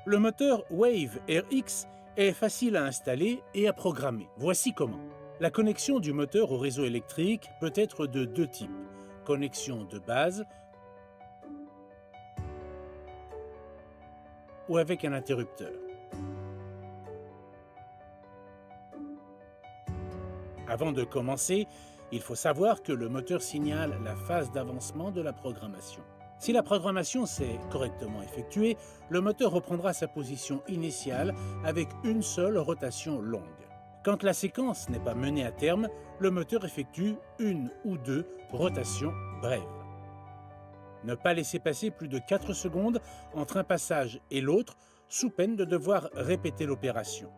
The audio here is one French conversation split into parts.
Le moteur Wave RX est facile à installer et à programmer. Voici comment. La connexion du moteur au réseau électrique peut être de deux types. Connexion de base ou avec un interrupteur. Avant de commencer, il faut savoir que le moteur signale la phase d'avancement de la programmation. Si la programmation s'est correctement effectuée, le moteur reprendra sa position initiale avec une seule rotation longue. Quand la séquence n'est pas menée à terme, le moteur effectue une ou deux rotations brèves. Ne pas laisser passer plus de 4 secondes entre un passage et l'autre, sous peine de devoir répéter l'opération.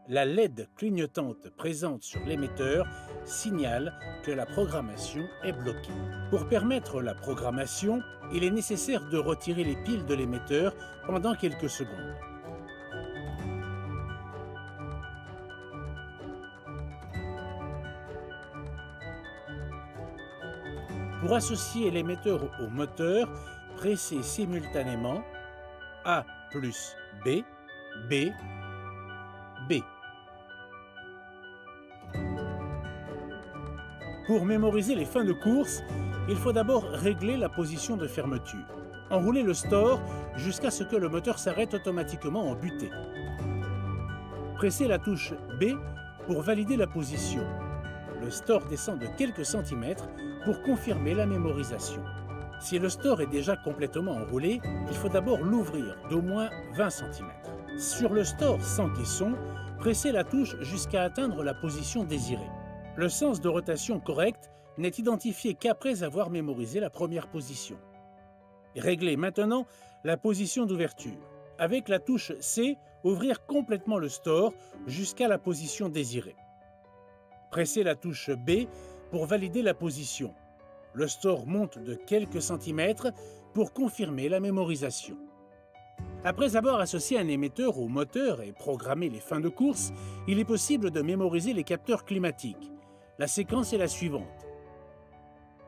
La LED clignotante présente sur l'émetteur signale que la programmation est bloquée. Pour permettre la programmation, il est nécessaire de retirer les piles de l'émetteur pendant quelques secondes. Pour associer l'émetteur au moteur, pressez simultanément A plus B, B, B. Pour mémoriser les fins de course, il faut d'abord régler la position de fermeture. Enroulez le store jusqu'à ce que le moteur s'arrête automatiquement en butée. Pressez la touche B pour valider la position. Le store descend de quelques centimètres pour confirmer la mémorisation. Si le store est déjà complètement enroulé, il faut d'abord l'ouvrir d'au moins 20 cm. Sur le store sans caisson, pressez la touche jusqu'à atteindre la position désirée. Le sens de rotation correct n'est identifié qu'après avoir mémorisé la première position. Réglez maintenant la position d'ouverture. Avec la touche C, ouvrir complètement le store jusqu'à la position désirée. Pressez la touche B pour valider la position. Le store monte de quelques centimètres pour confirmer la mémorisation. Après avoir associé un émetteur au moteur et programmé les fins de course, il est possible de mémoriser les capteurs climatiques. La séquence est la suivante.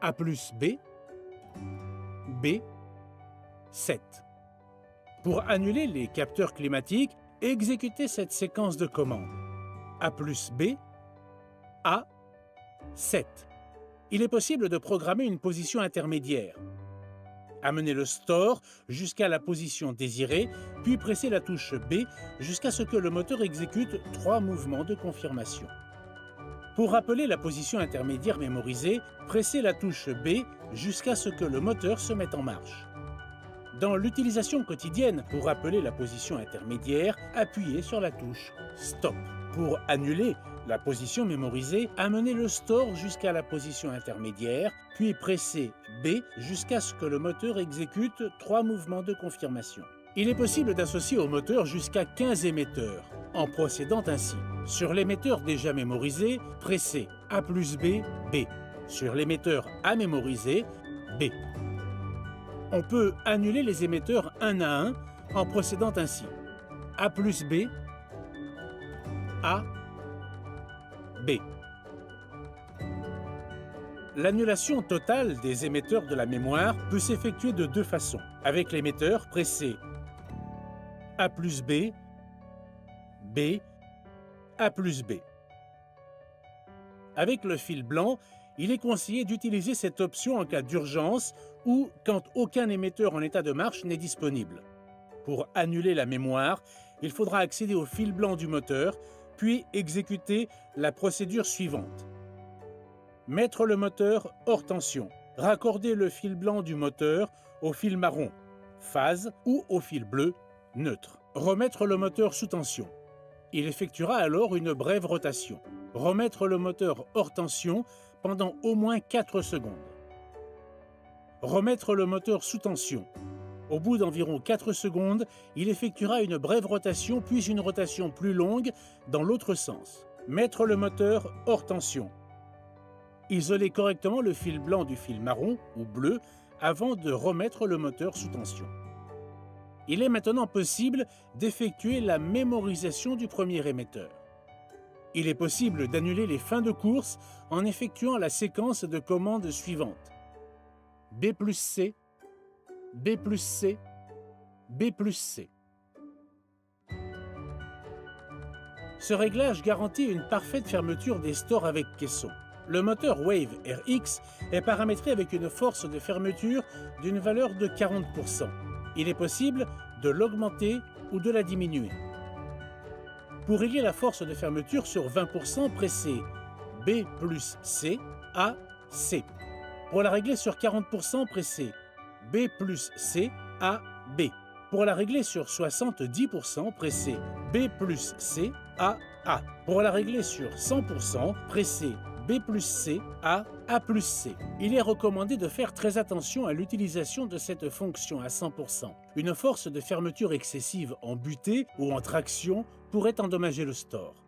A plus B, B, 7. Pour annuler les capteurs climatiques, exécutez cette séquence de commandes. A plus B, A, 7. Il est possible de programmer une position intermédiaire. Amenez le store jusqu'à la position désirée, puis pressez la touche B jusqu'à ce que le moteur exécute 3 mouvements de confirmation. Pour rappeler la position intermédiaire mémorisée, pressez la touche B jusqu'à ce que le moteur se mette en marche. Dans l'utilisation quotidienne, pour rappeler la position intermédiaire, appuyez sur la touche Stop. Pour annuler la position mémorisée, amenez le store jusqu'à la position intermédiaire, puis pressez B jusqu'à ce que le moteur exécute 3 mouvements de confirmation. Il est possible d'associer au moteur jusqu'à 15 émetteurs, en procédant ainsi. Sur l'émetteur déjà mémorisé, pressez A plus B, B. Sur l'émetteur à mémoriser, B. On peut annuler les émetteurs un à un en procédant ainsi. A plus B, A, B. L'annulation totale des émetteurs de la mémoire peut s'effectuer de deux façons. Avec l'émetteur, pressez A plus B, B, A plus B. Avec le fil blanc, il est conseillé d'utiliser cette option en cas d'urgence ou quand aucun émetteur en état de marche n'est disponible. Pour annuler la mémoire, il faudra accéder au fil blanc du moteur, puis exécuter la procédure suivante. Mettre le moteur hors tension. Raccorder le fil blanc du moteur au fil marron, phase, ou au fil bleu, neutre. Remettre le moteur sous tension. Il effectuera alors une brève rotation. Remettre le moteur hors tension pendant au moins 4 secondes. Remettre le moteur sous tension. Au bout d'environ 4 secondes, il effectuera une brève rotation puis une rotation plus longue dans l'autre sens. Mettre le moteur hors tension. Isoler correctement le fil blanc du fil marron ou bleu avant de remettre le moteur sous tension. Il est maintenant possible d'effectuer la mémorisation du premier émetteur. Il est possible d'annuler les fins de course en effectuant la séquence de commandes suivante. B plus C, B plus C, B plus C. Ce réglage garantit une parfaite fermeture des stores avec caisson. Le moteur Wave RX est paramétré avec une force de fermeture d'une valeur de 40%. Il est possible de l'augmenter ou de la diminuer. Pour régler la force de fermeture sur 20%, pressez B plus C, A, C. Pour la régler sur 40%, pressez B plus C, A, B. Pour la régler sur 70%, pressez B plus C, A, A. Pour la régler sur 100%, pressez B plus C, A plus C. Il est recommandé de faire très attention à l'utilisation de cette fonction à 100%. Une force de fermeture excessive en butée ou en traction pourrait endommager le store.